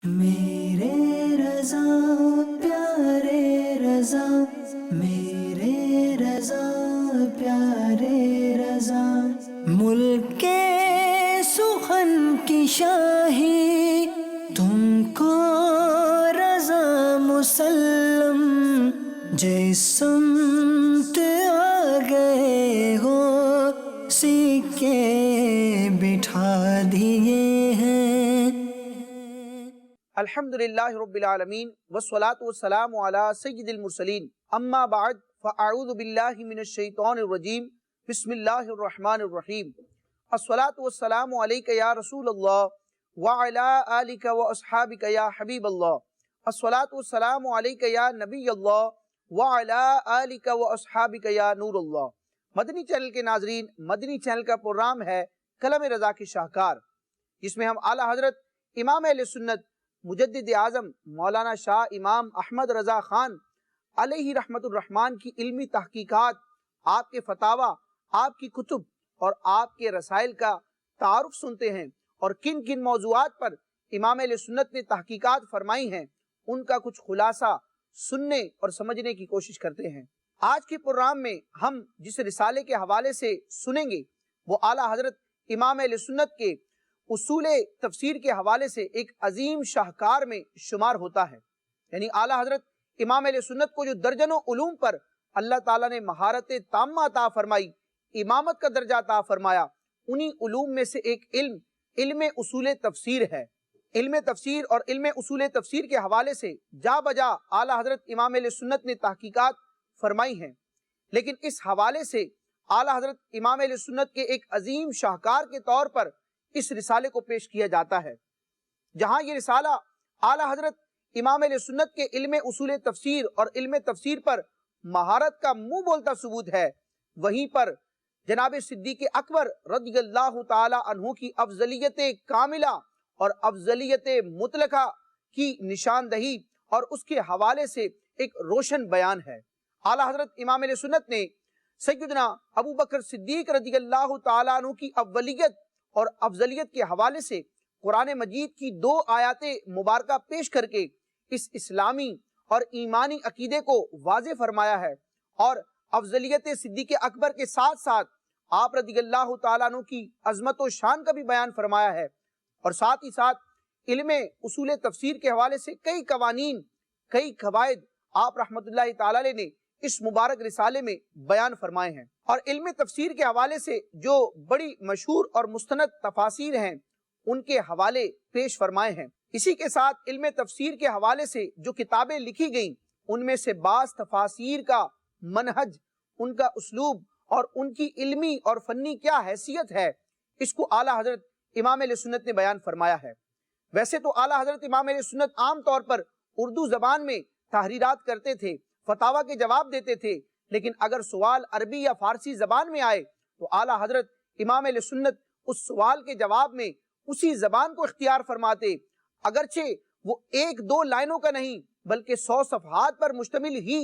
میرے رضا پیارے رضا، میرے رضا پیارے رضا، ملک کے سخن کی شاہی تم کو رضا مسلم، جس سمت آ گئے ہو سکے بٹھا دیے ہیں۔ الحمدللہ رب العالمین والصلاة والسلام علی سید المرسلین، اما بعد فاعوذ باللہ من الشیطان الرجیم، بسم اللہ الرحمن الرحیم۔ الصلاة والسلام علیک یا رسول اللہ وعلی آلک واصحابک یا حبیب اللہ۔ الصلاة والسلام علیک یا نبی اللہ وعلی آلک واصحابک یا نور اللہ۔ مدنی چینل کے ناظرین، مدنی چینل کا پروگرام ہے کلم رضا کی شاہکار، جس میں ہم اعلیٰ حضرت امام اہل سنت مجدد اعظم مولانا شاہ امام احمد رضا خان علیہ رحمت الرحمن کی علمی تحقیقات، آپ کے فتاوی، آپ کی کتب اور آپ کے رسائل کا تعارف سنتے ہیں، اور کن کن موضوعات پر امام اہل سنت نے تحقیقات فرمائی ہیں ان کا کچھ خلاصہ سننے اور سمجھنے کی کوشش کرتے ہیں۔ آج کے پروگرام میں ہم جس رسالے کے حوالے سے سنیں گے وہ اعلیٰ حضرت امام اہل سنت کے اصول تفسیر کے حوالے سے ایک عظیم شاہکار میں شمار ہوتا ہے۔ یعنی اعلیٰ حضرت امام اہل سنت کو جو درجنوں علوم پر اللہ تعالیٰ نے مہارت تامہ عطا فرمائی، امامت کا درجہ عطا فرمایا، انہی علوم میں سے ایک علم اصول تفسیر ہے۔ علم تفسیر اور علم اصول تفسیر کے حوالے سے جا بجا اعلیٰ حضرت امام اہل سنت نے تحقیقات فرمائی ہیں، لیکن اس حوالے سے اعلیٰ حضرت امام اہل سنت کے ایک عظیم شاہکار کے طور پر اس رسالے کو پیش کیا جاتا ہے۔ جہاں یہ رسالہ اعلیٰ حضرت امام اہل سنت کے علم اصول تفسیر اور علم تفسیر پر مہارت کا منہ بولتا ثبوت ہے، وہیں پر جناب صدیق اکبر رضی اللہ تعالی عنہ کی افضلیت کاملہ اور افضلیت مطلقہ کی نشاندہی اور اس کے حوالے سے ایک روشن بیان ہے۔ اعلیٰ حضرت امام اہل سنت نے سیدنا ابو بکر صدیق رضی اللہ تعالی عنہ کی اولیت اور افضلیت کے حوالے سے قرآن مجید کی 2 آیات مبارکہ پیش کر کے اس اسلامی اور ایمانی عقیدے کو واضح فرمایا ہے، اور افضلیت صدیق اکبر کے ساتھ ساتھ آپ رضی اللہ تعالیٰ عنہ کی عظمت و شان کا بھی بیان فرمایا ہے، اور ساتھ ہی ساتھ علم اصول تفسیر کے حوالے سے کئی قوانین، کئی قواعد آپ رحمت اللہ تعالیٰ علیہ نے اس مبارک رسالے میں بیان فرمائے ہیں۔ اور علم تفسیر کے حوالے سے جو بڑی مشہور اور مستند تفاسیر ہیں ان کے حوالے پیش فرمائے ہیں۔ اسی کے ساتھ علم تفسیر کے حوالے سے جو کتابیں لکھی گئیں ان میں سے بعض تفاسیر کا منہج، ان کا اسلوب اور ان کی علمی اور فنی کیا حیثیت ہے، اس کو اعلیٰ حضرت امام اہل سنت نے بیان فرمایا ہے۔ ویسے تو اعلیٰ حضرت امام اہل سنت عام طور پر اردو زبان میں تحریرات کرتے تھے، فتاویٰ کے جواب دیتے تھے، لیکن اگر سوال عربی یا فارسی زبان میں آئے تو اعلیٰ حضرت امام اہل سنت اس سوال کے جواب میں اسی زبان کو اختیار فرماتے، اگرچہ وہ 1-2 لائنوں کا نہیں بلکہ 100 صفحات پر مشتمل ہی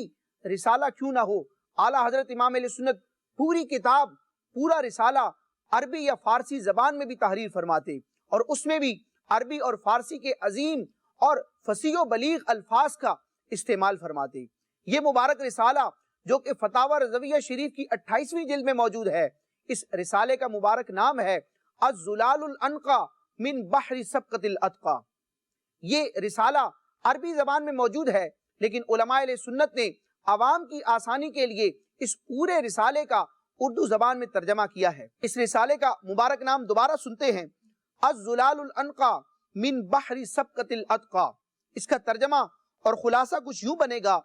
رسالہ کیوں نہ ہو، اعلیٰ حضرت امام اہل سنت پوری کتاب، پورا رسالہ عربی یا فارسی زبان میں بھی تحریر فرماتے، اور اس میں بھی عربی اور فارسی کے عظیم اور فصیح و بلیغ الفاظ کا استعمال فرماتے۔ یہ مبارک رسالہ جو کہ فتاوی رضویہ شریف کی 28ویں جلد میں موجود ہے، اس رسالے کا مبارک نام ہے الزلال الانقا من بحر سبقت الاتقا۔ یہ رسالہ عربی زبان میں موجود ہے، لیکن علماء اہل سنت نے عوام کی آسانی کے لیے اس پورے رسالے کا اردو زبان میں ترجمہ کیا ہے۔ اس رسالے کا مبارک نام دوبارہ سنتے ہیں، الزلال الانقا من بحر سبقت الاتقا۔ اس کا ترجمہ اور خلاصہ کچھ یوں بنے گا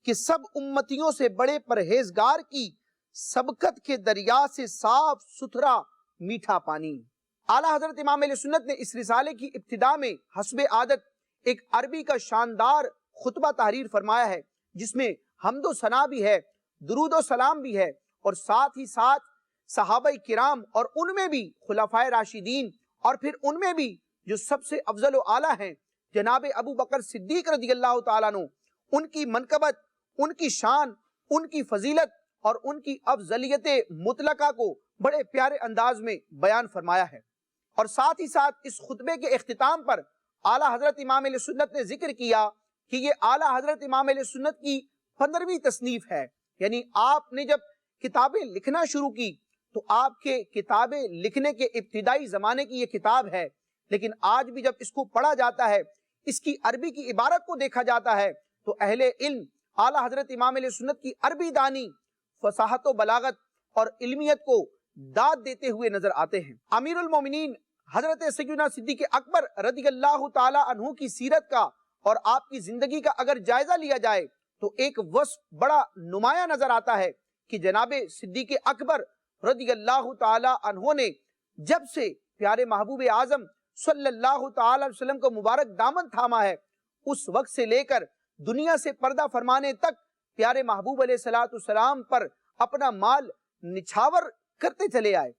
کہ سب امتیوں سے بڑے پرہیزگار کی سبقت کے دریا سے صاف ستھرا میٹھا پانی۔ اعلیٰ حضرت امام اہل سنت نے اس رسالے کی ابتدا میں حسب عادت ایک عربی کا شاندار خطبہ تحریر فرمایا ہے، جس میں حمد و ثنا بھی ہے، درود و سلام بھی ہے، اور ساتھ ہی ساتھ صحابہ کرام اور ان میں بھی خلفائے راشدین، اور پھر ان میں بھی جو سب سے افضل و اعلیٰ ہیں جناب ابو بکر صدیق رضی اللہ تعالیٰ عنہ، ان کی منقبت، ان کی شان، ان کی فضیلت اور ان کی افضلیت مطلقہ کو بڑے پیارے انداز میں بیان فرمایا ہے۔ اور ساتھ ہی ساتھ اس خطبے کے اختتام پر اعلیٰ حضرت امام اہل سنت نے ذکر کیا کہ یہ اعلیٰ حضرت امام اہل سنت کی 15ویں تصنیف ہے، یعنی آپ نے جب کتابیں لکھنا شروع کی تو آپ کے کتابیں لکھنے کے ابتدائی زمانے کی یہ کتاب ہے، لیکن آج بھی جب اس کو پڑھا جاتا ہے، اس کی عربی کی عبارت کو دیکھا جاتا ہے تو اہل علم اعلیٰ حضرت امام اہل سنت کی عربی دانی فصاحت و بلاغت اور علمیت کو داد دیتے ہوئے نظر آتے ہیں۔ امیر المومنین حضرت سیدنا صدیق اکبر رضی اللہ تعالی عنہ کی سیرت کا اور آپ کی زندگی کا اگر جائزہ لیا جائے تو ایک وصف بڑا نمایاں نظر آتا ہے کہ جناب صدیق اکبر رضی اللہ تعالی عنہ نے جب سے پیارے محبوب اعظم صلی اللہ تعالی علیہ وسلم کو مبارک دامن تھاما ہے، اس وقت سے لے کر دنیا سے پردہ فرمانے تک پیارے محبوب علیہ السلام پر اپنا مال نچھاور کرتے چلے آئے۔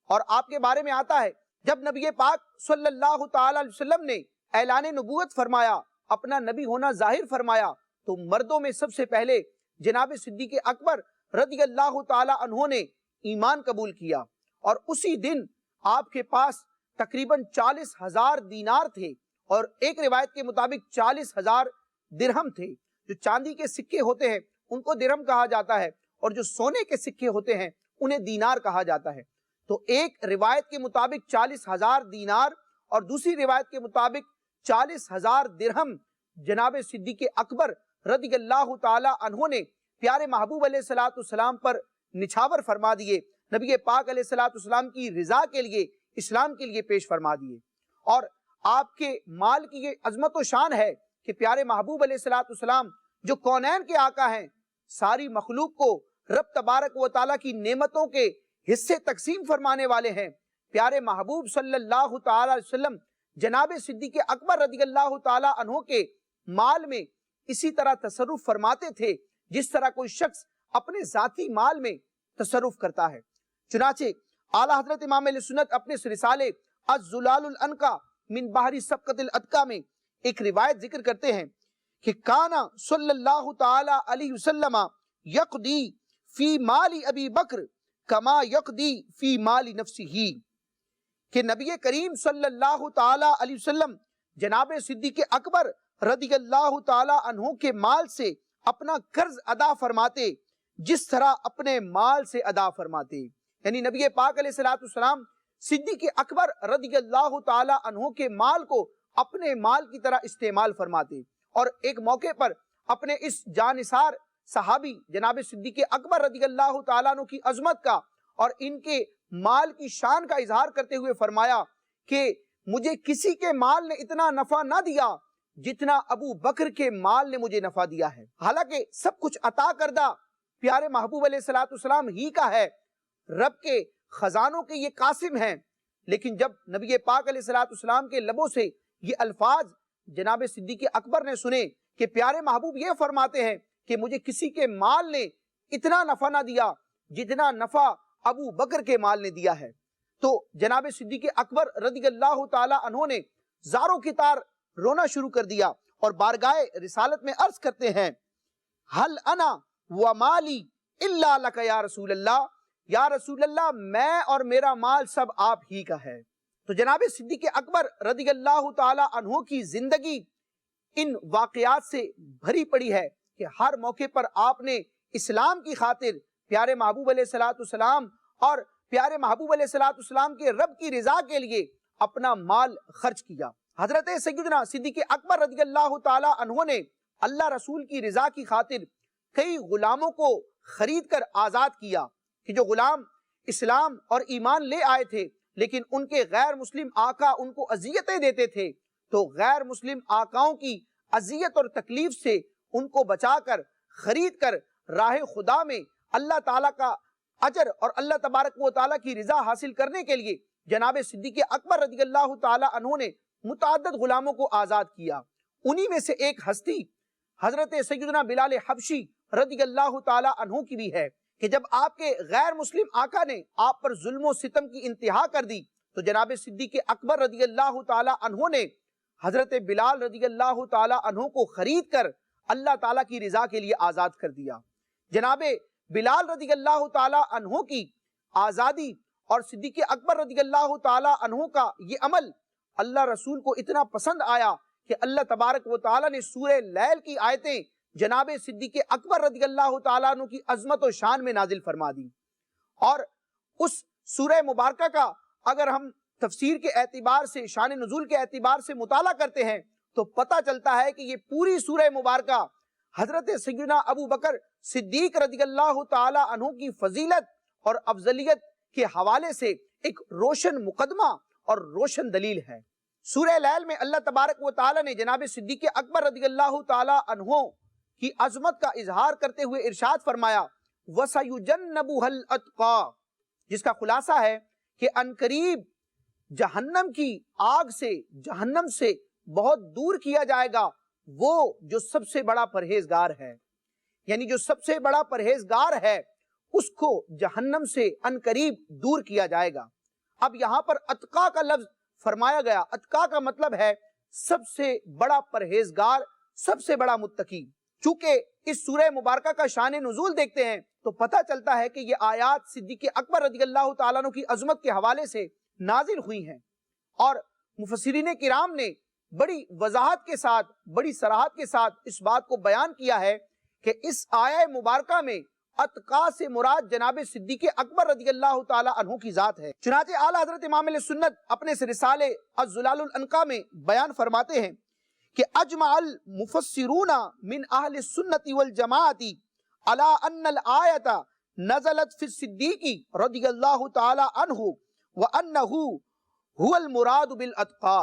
اور آپ کے بارے میں آتا ہے جب نبی پاک صلی اللہ تعالی علیہ وسلم نے اعلان نبوت فرمایا، اپنا نبی ہونا ظاہر فرمایا، تو مردوں میں سب سے پہلے جناب صدیق اکبر رضی اللہ تعالی عنہ نے ایمان قبول کیا، اور اسی دن آپ کے پاس تقریباً 40,000 دینار تھے، اور ایک روایت کے مطابق 40,000 درہم تھے۔ جو چاندی کے سکے ہوتے ہیں ان کو درہم کہا جاتا ہے، اور جو سونے کے سکے ہوتے ہیں انہیں دینار کہا جاتا ہے۔ تو ایک روایت کے مطابق 40,000 دینار اور دوسری روایت کے مطابق 40,000 درہم جناب صدیق اکبر رضی اللہ تعالی عنہ نے پیارے محبوب علیہ السلام پر نچھاور فرما دیے، نبی پاک علیہ السلام کی رضا کے لیے، اسلام کے لیے پیش فرما دیے۔ اور آپ کے مال کی یہ عظمت و شان ہے کہ پیارے محبوب علیہ السلام جو کونین کے آقا ہیں، ساری مخلوق کو رب تبارک و تعالیٰ کی نعمتوں کے حصے تقسیم فرمانے والے ہیں۔ پیارے محبوب صلی اللہ تعالی علیہ وسلم جناب صدیق اکبر رضی اللہ تعالی عنہ کے مال میں اسی طرح تصرف فرماتے تھے جس طرح کوئی شخص اپنے ذاتی مال میں تصرف کرتا ہے۔ چنانچہ اعلیٰ حضرت امام اہل سنت اپنے رسالے الزلال الانقا من بحر سبقت الاتقا میں ایک روایت ذکر کرتے ہیں کہ کانا صلی اللہ تعالی علیہ وسلم یقضی فی مال ابی بکر کما یقضی فی مال نفسہ، کہ نبی کریم صلی اللہ تعالی علیہ وسلم جناب صدیق اکبر رضی اللہ تعالی عنہ کے مال سے اپنا قرض ادا فرماتے جس طرح اپنے مال سے ادا فرماتے۔ یعنی نبی پاک علیہ السلام صدیق اکبر رضی اللہ تعالی عنہ کے مال کو اپنے مال کی طرح استعمال فرماتے، اور ایک موقع پر اپنے اس جانثار صحابی جناب صدیق اکبر رضی اللہ تعالیٰ عنہ کی عظمت کا اور ان کے مال کی شان کا اظہار کرتے ہوئے فرمایا کہ مجھے کسی کے مال نے اتنا نفع نہ دیا جتنا ابو بکر کے مال نے مجھے نفع دیا ہے۔ حالانکہ سب کچھ عطا کردہ پیارے محبوب علیہ السلام ہی کا ہے، رب کے خزانوں کے یہ قاسم ہیں، لیکن جب نبی پاک علیہ السلام کے لبوں سے یہ الفاظ جناب صدیق اکبر نے سنے کہ پیارے محبوب یہ فرماتے ہیں کہ مجھے کسی کے مال نے اتنا نفع نہ دیا جتنا نفع ابو بکر کے مال نے دیا ہے، تو جناب صدیق اکبر رضی اللہ تعالی عنہ نے زاروں کی طار رونا شروع کر دیا اور بارگاہ رسالت میں عرض کرتے ہیں حل انا ومالی الا لک یا رسول اللہ، یا رسول اللہ میں اور میرا مال سب آپ ہی کا ہے۔ تو جناب صدیق اکبر رضی اللہ تعالی عنہ کی زندگی ان واقعات سے بھری پڑی ہے کہ ہر موقع پر آپ نے اسلام کی خاطر پیارے محبوب علیہ السلام اور پیارے محبوب علیہ السلام کے رب کی رضا کے لیے اپنا مال خرچ کیا۔ حضرت سیدنا صدیق اکبر رضی اللہ تعالی عنہ نے اللہ رسول کی رضا کی خاطر کئی غلاموں کو خرید کر آزاد کیا کہ جو غلام اسلام اور ایمان لے آئے تھے لیکن ان کے غیر مسلم آقا ان کو اذیتیں دیتے تھے، تو غیر مسلم آقاؤں کی اذیت اور تکلیف سے ان کو بچا کر خرید کر راہ خدا میں اللہ تعالیٰ کا اجر اور اللہ تبارک و تعالیٰ کی رضا حاصل کرنے کے لیے جناب صدیق اکبر رضی اللہ تعالی عنہ نے متعدد غلاموں کو آزاد کیا۔ انہی میں سے ایک ہستی حضرت سیدنا بلال حبشی رضی اللہ تعالی عنہ کی بھی ہے کہ جب آپ کے غیر مسلم آقا نے آپ پر ظلم و ستم کی انتہا کر دی تو جناب صدیق اکبر رضی اللہ تعالی عنہ نے حضرت بلال رضی اللہ تعالی عنہ کو خرید کر اللہ تعالیٰ کی رضا کے لیے آزاد کر دیا۔ جناب بلال رضی اللہ تعالی عنہ کی آزادی اور صدیق اکبر رضی اللہ تعالی عنہ کا یہ عمل اللہ رسول کو اتنا پسند آیا کہ اللہ تبارک و تعالیٰ نے سورہ لیل کی آیتیں جناب صدیق اکبر رضی اللہ تعالیٰ عنہ کی عظمت و شان میں نازل فرما دی. اور اس سورہ مبارکہ کا اگر ہم تفسیر کے اعتبار سے، شان نزول کے اعتبار سے مطالعہ کرتے ہیں تو پتہ چلتا ہے کہ یہ پوری سورہ مبارکہ حضرت سیدنا ابو بکر صدیق رضی اللہ تعالیٰ عنہ کی فضیلت اور افضلیت کے حوالے سے ایک روشن مقدمہ اور روشن دلیل ہے. سورہ لیل میں اللہ تبارک و تعالیٰ نے جناب صدیق اکبر رضی اللہ تعالیٰ عنہ کی عظمت کا اظہار کرتے ہوئے ارشاد فرمایا وَسَيُجَنَّبُهَا الْأَتْقَى، جس کا خلاصہ ہے کہ عنقریب جہنم کی آگ سے، جہنم سے بہت دور کیا جائے گا وہ جو سب سے بڑا پرہیزگار ہے. یعنی جو سب سے بڑا پرہیزگار ہے اس کو جہنم سے عنقریب دور کیا جائے گا. اب یہاں پر اتقا کا لفظ فرمایا گیا. اتقا کا مطلب ہے سب سے بڑا پرہیزگار، سب سے بڑا متقی. چونکہ اس سورہ مبارکہ کا شان نزول دیکھتے ہیں تو پتہ چلتا ہے کہ یہ آیات صدیق اکبر رضی اللہ تعالیٰ عنہ کی عظمت کے حوالے سے نازل ہوئی ہیں. اور مفسرین کرام نے بڑی وضاحت کے ساتھ، بڑی صراحت کے ساتھ اس بات کو بیان کیا ہے کہ اس آیہ مبارکہ میں اتقا سے مراد جناب صدیق اکبر رضی اللہ تعالیٰ عنہ کی ذات ہے. چنانچہ اعلیٰ حضرت امام علیہ سنت اپنے اس رسالے الزلال الانقا میں بیان فرماتے ہیں کہ اجمع المفسرون من اہل السنت والجماعت علی ان الآیت نزلت فی الصدیق رضی اللہ تعالی عنہ وانہ هو المراد بالاتقا،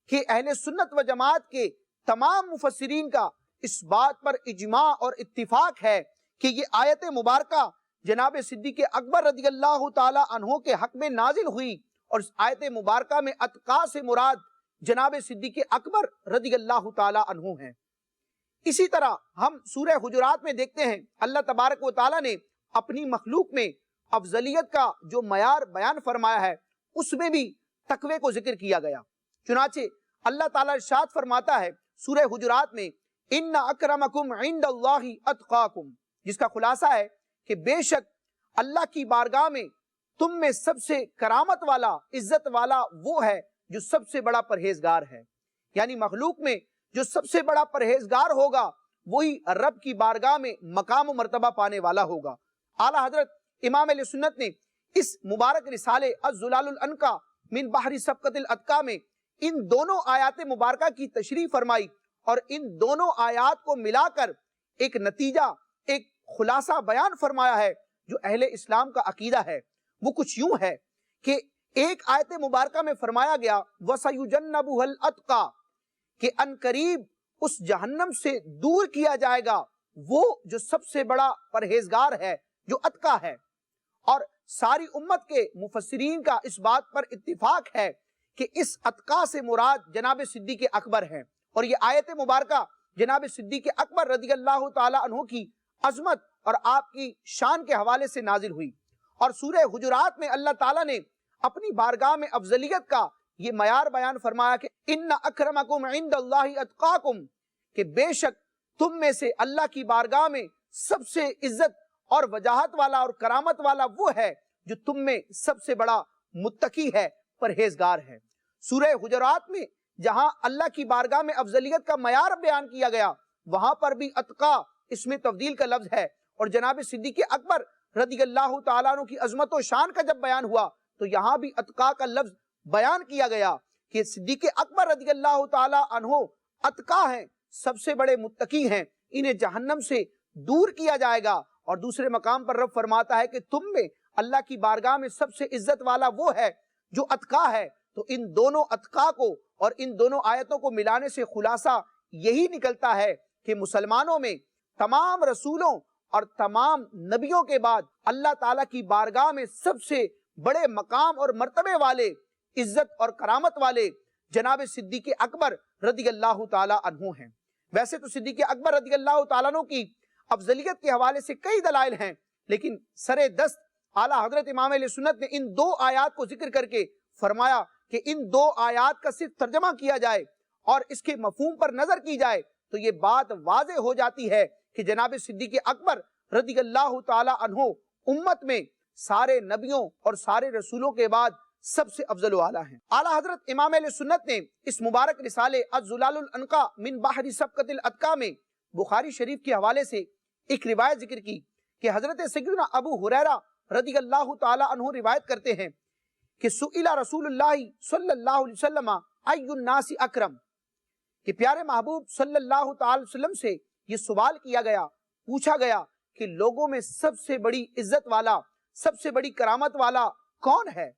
کہ اہل سنت و جماعت کے تمام مفسرین کا اس بات پر اجماع اور اتفاق ہے کہ یہ آیت مبارکہ جناب صدیق اکبر رضی اللہ تعالی عنہ کے حق میں نازل ہوئی، اور اس آیت مبارکہ میں اتقا سے مراد جناب صدیق اکبر رضی اللہ تعالی عنہ ہیں. اسی طرح ہم سورہ حجرات میں دیکھتے ہیں اللہ تبارک و تعالیٰ نے اپنی مخلوق میں افضلیت کا جو معیار بیان فرمایا ہے اس میں بھی تقوی کو ذکر کیا گیا. چنانچہ اللہ تعالیٰ ارشاد فرماتا ہے سورہ حجرات میں ان اکرمکم عند اللہ اتقاکم، جس کا خلاصہ ہے کہ بے شک اللہ کی بارگاہ میں تم میں سب سے کرامت والا، عزت والا وہ ہے جو سب سے بڑا پرہیزگار ہے. یعنی مخلوق میں جو سب سے بڑا پرہیزگار ہوگا وہی رب کی بارگاہ میں مقام و مرتبہ پانے والا ہوگا. اعلیٰ حضرت امام علیہ سنت نے اس مبارک رسالے الزلال الانقا من بحر سبقت الاتقا میں ان دونوں آیات مبارکہ کی تشریح فرمائی، اور ان دونوں آیات کو ملا کر ایک نتیجہ، ایک خلاصہ بیان فرمایا ہے جو اہل اسلام کا عقیدہ ہے. وہ کچھ یوں ہے کہ ایک آیت مبارکہ میں فرمایا گیا وَسَيُجَنَّبُهَا الْأَتْقَى، کہ عنقریب اس جہنم سے دور کیا جائے گا وہ جو سب سے بڑا پرہیزگار ہے، جو اتقا ہے. اور ساری امت کے مفسرین کا اس بات پر اتفاق ہے کہ اس اتقا سے مراد جناب صدیق اکبر ہیں. اور یہ آیت مبارکہ جناب صدیق اکبر رضی اللہ تعالی عنہ کی عظمت اور آپ کی شان کے حوالے سے نازل ہوئی. اور سورہ حجرات میں اللہ تعالیٰ نے اپنی بارگاہ میں افضلیت کا یہ معیار بیان فرمایا کہ ان اکرمکم عند اللہ اتقاکم، کہ بے شک تم میں سے اللہ کی بارگاہ میں سب سے عزت اور وجاہت والا اور کرامت والا وہ ہے جو تم میں سب سے بڑا متقی ہے، پرہیزگار ہے. سورہ حجرات میں جہاں اللہ کی بارگاہ میں افضلیت کا معیار بیان کیا گیا وہاں پر بھی اتقا اس میں تفضیل کا لفظ ہے. اور جناب صدیق اکبر رضی اللہ تعالیٰ عنہ کی عظمت و شان کا جب بیان ہوا تو یہاں بھی اتقا کا لفظ بیان کیا گیا کہ صدیق اکبر رضی اللہ تعالیٰ عنہ اتقا ہیں، سب سے بڑے متقی ہیں، انہیں جہنم سے دور کیا جائے گا. اور دوسرے مقام پر رب فرماتا ہے کہ تم میں اللہ کی بارگاہ میں سب سے عزت والا وہ ہے جو اتقا ہے. تو ان دونوں اتقا کو اور ان دونوں آیتوں کو ملانے سے خلاصہ یہی نکلتا ہے کہ مسلمانوں میں تمام رسولوں اور تمام نبیوں کے بعد اللہ تعالیٰ کی بارگاہ میں سب سے بڑے مقام اور مرتبے والے، عزت اور کرامت والے جناب صدیق اکبر رضی اللہ تعالیٰ عنہ ہیں. ویسے تو صدیق اکبر رضی اللہ تعالیٰ عنہ کی افضلیت کے حوالے سے کئی دلائل ہیں، لیکن سر دست اعلیٰ حضرت امام علیہ سنت نے ان دو آیات کو ذکر کر کے فرمایا کہ ان دو آیات کا صرف ترجمہ کیا جائے اور اس کے مفہوم پر نظر کی جائے تو یہ بات واضح ہو جاتی ہے کہ جناب صدیق اکبر رضی اللہ تعالی عنہ امت میں سارے نبیوں اور سارے رسولوں کے بعد سب سے افضل و اعلیٰ ہیں۔ اعلیٰ حضرت امام اہل سنت نے اس مبارک رسالے الزلال الانقا من بحر سبقت الاتقا میں بخاری شریف کے حوالے سے ایک روایت ذکر کی کہ حضرت سیدنا ابو ہریرہ رضی اللہ تعالی عنہ روایت کرتے ہیں کہ سئل رسول اللہ صلی اللہ علیہ وسلم ای الناس اکرم، کہ پیارے محبوب صلی اللہ تعالی وسلم سے یہ سوال کیا گیا، پوچھا گیا کہ لوگوں میں سب سے بڑی عزت والا، سب سے بڑی کرامت والا کون ہے؟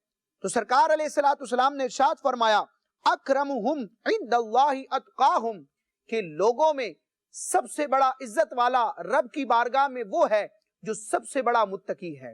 تو سرکار علیہ الصلوۃ والسلام نے ارشاد فرمایا اکرمہم عند اللہ اتقاہم، کہ لوگوں میں سب سے بڑا عزت والا رب کی بارگاہ میں وہ ہے جو سب سے بڑا متقی ہے۔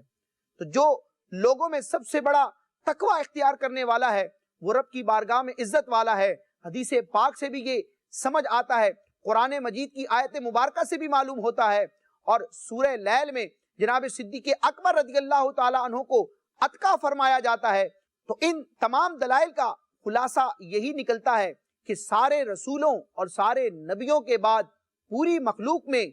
تو جو لوگوں میں سب سے بڑا تقوی اختیار کرنے والا ہے وہ رب کی بارگاہ میں عزت والا ہے۔ حدیث پاک سے بھی یہ سمجھ آتا ہے، قرآن مجید کی آیت مبارکہ سے بھی معلوم ہوتا ہے، اور سورہ لیل میں جناب صدیق اکبر رضی اللہ تعالی عنہ کو اتقا فرمایا جاتا ہے۔ تو ان تمام دلائل کا خلاصہ یہی نکلتا ہے کہ سارے رسولوں اور سارے نبیوں کے بعد پوری مخلوق میں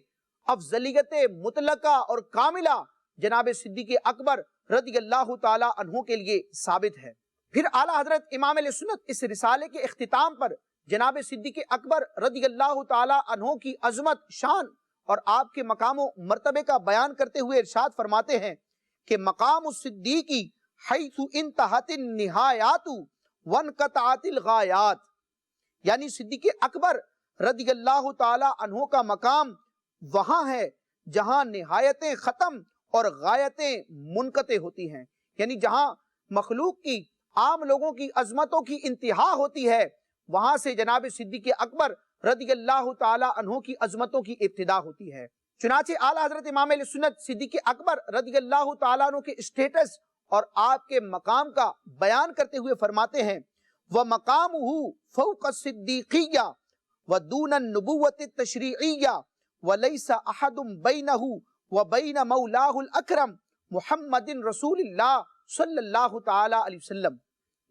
افضلیت مطلقہ اور کاملہ جناب صدیق اکبر رضی اللہ تعالی عنہ کے لیے ثابت ہے۔ پھر اعلیٰ حضرت امام علیہ سنت اس رسالے کے اختتام پر جناب صدیق اکبر رضی اللہ تعالی عنہ کی عظمت، شان اور آپ کے مقام و مرتبے کا بیان کرتے ہوئے ارشاد فرماتے ہیں کہ مقام الصدیقی حیث انتہت النہایات وانقطعت الغایات، یعنی صدیق اکبر رضی اللہ تعالی عنہ کا مقام وہاں ہے جہاں نہایتیں ختم اور غایتیں منقطع ہوتی ہیں، یعنی جہاں مخلوق کی، عام لوگوں کی عظمتوں کی انتہا ہوتی ہے، وہاں سے جناب صدیق اکبر رضی اللہ تعالی عنہ کی عظمتوں کی ابتدا ہوتی ہے۔ چنانچہ اعلیٰ حضرت امام علیہ سنت صدیق اکبر رضی اللہ تعالیٰ عنہ کے اسٹیٹس اور آپ کے مقام کا بیان کرتے ہوئے فرماتے ہیں وَمَقَامُهُ فَوْقَ الصِّدِّيقِيَّةِ وَدُونَ النُّبُوَّةِ التَّشْرِيعِيَّةِ وَلَيْسَ أَحَدٌ بَيْنَهُ وَبَيْنَ مَوْلَاهُ الْأَكْرَمِ محمد رسول اللہ صلی اللہ تعالی علیہ وسلم،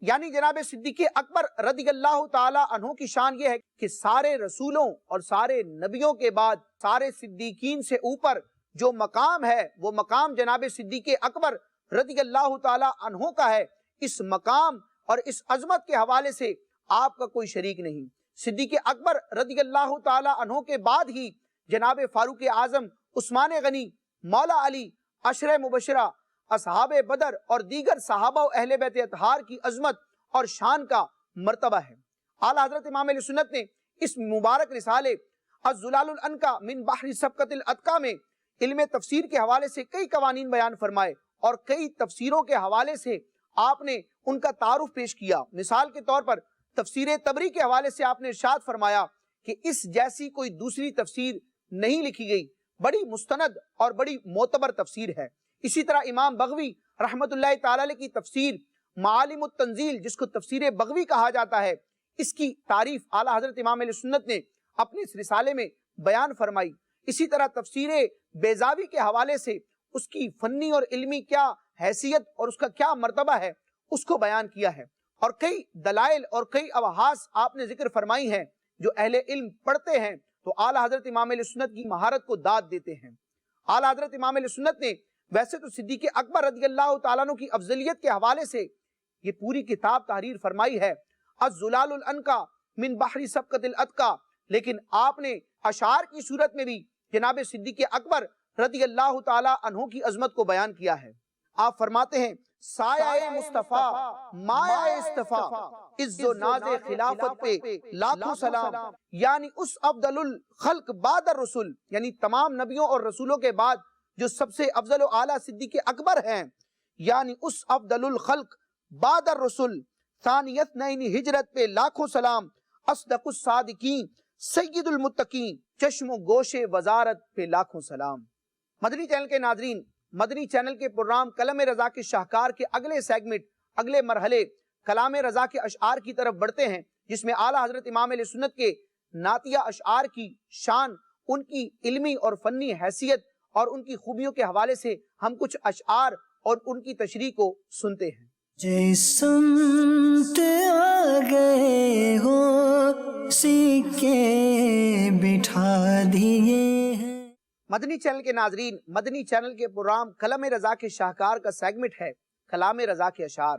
یعنی جناب صدیق اکبر رضی اللہ تعالی عنہ کی شان یہ ہے کہ سارے رسولوں اور سارے نبیوں کے بعد سارے صدیقین سے اوپر جو مقام ہے وہ مقام جناب صدیق اکبر رضی اللہ تعالی عنہ کا ہے۔ اس مقام اور اس عظمت کے حوالے سے آپ کا کوئی شریک نہیں۔ صدیق اکبر رضی اللہ تعالی عنہ کے بعد ہی جناب فاروق اعظم، عثمان غنی، مولا علی، عشرہ مبشرہ، اصحاب بدر اور دیگر صحابہ و اہل بیت اطہار کی عظمت اور شان کا مرتبہ ہے۔ اعلیٰ حضرت امام علیہ سنت نے اس مبارک رسالے الزلال الانقا من بحر سبقت الاتقا میں علم تفسیر کے حوالے سے کئی قوانین بیان فرمائے اور کئی تفسیروں کے حوالے سے آپ نے ان کا تعارف پیش کیا۔ مثال کے طور پر تفسیر تبری کے حوالے سے آپ نے ارشاد فرمایا کہ اس جیسی کوئی دوسری تفسیر نہیں لکھی گئی، بڑی مستند اور بڑی معتبر تفسیر ہے۔ اسی طرح امام بغوی رحمت اللہ تعالی علیہ کی تفسیر معالم التنزیل، جس کو تفسیر بغوی کہا جاتا ہے، اس کی تعریف اعلیٰ حضرت امام علیہ سنت نے اپنے اس رسالے میں بیان فرمائی۔ اسی طرح تفسیر بیضاوی کے حوالے سے اس کی فنی اور علمی کیا حیثیت اور اس کا کیا مرتبہ ہے اس کو بیان کیا ہے، اور کئی دلائل اور کئی ابحاث آپ نے ذکر فرمائی ہیں جو اہل علم پڑھتے ہیں تو اعلیٰ حضرت امام علیہ سنت کی مہارت کو داد دیتے ہیں۔ اعلیٰ حضرت امام علیہ سنت نے ویسے تو صدیق اکبر رضی اللہ تعالیٰ عنہ کی افضلیت کے حوالے سے یہ پوری کتاب تحریر فرمائی ہے الزلال الانقا من بحر سبقت الاتقا، لیکن آپ نے اشعار کی صورت میں بھی جناب صدیق اکبر رضی اللہ تعالیٰ عنہ کی عظمت کو بیان کیا ہے۔ آپ فرماتے ہیں سایہ مصطفیٰ مایہ اصطفیٰ عز و ناز خلافت پہ لاکھوں سلام، یعنی اس افضل الخلق بعد الرسل، یعنی تمام نبیوں اور رسولوں کے بعد جو سب سے افضل و اعلیٰ صدیق اکبر ہیں، یعنی اس افضل الخلق بعد الرسل ثانیت نین ہجرت پہ لاکھوں سلام، اصدق الصادقین سید المتقین چشم و گوش وزارت پہ لاکھوں سلام۔ مدنی چینل کے ناظرین، مدنی چینل کے پروگرام کلام رضا کے شاہکار کے اگلے سیگمنٹ، اگلے مرحلے کلام رضا کے اشعار کی طرف بڑھتے ہیں، جس میں اعلیٰ حضرت امام علیہ سنت کے نعتیہ اشعار کی شان، ان کی علمی اور فنی حیثیت اور ان کی خوبیوں کے حوالے سے ہم کچھ اشعار اور ان کی تشریح کو سنتے ہیں۔ جس سمت آ گئے ہو سکے بٹھا دیے ہیں۔ مدنی چینل کے ناظرین، مدنی چینل کے پروگرام کلام رضا کے شاہکار کا سیگمنٹ ہے کلام رضا کے اشعار۔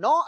9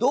2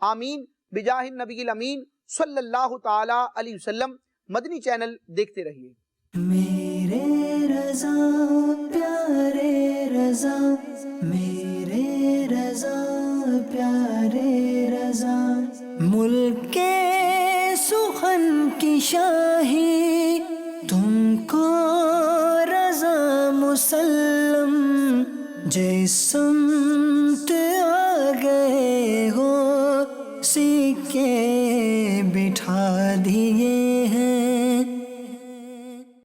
آمین بجاہ النبی الامین صلی اللہ تعالی علیہ وسلم۔ مدنی چینل دیکھتے رہیے۔ میرے رضا پیارے رضا، میرے رضا پیارے رضا، ملک کے سخن کی شاہی تم کو رضا مسلم، جسم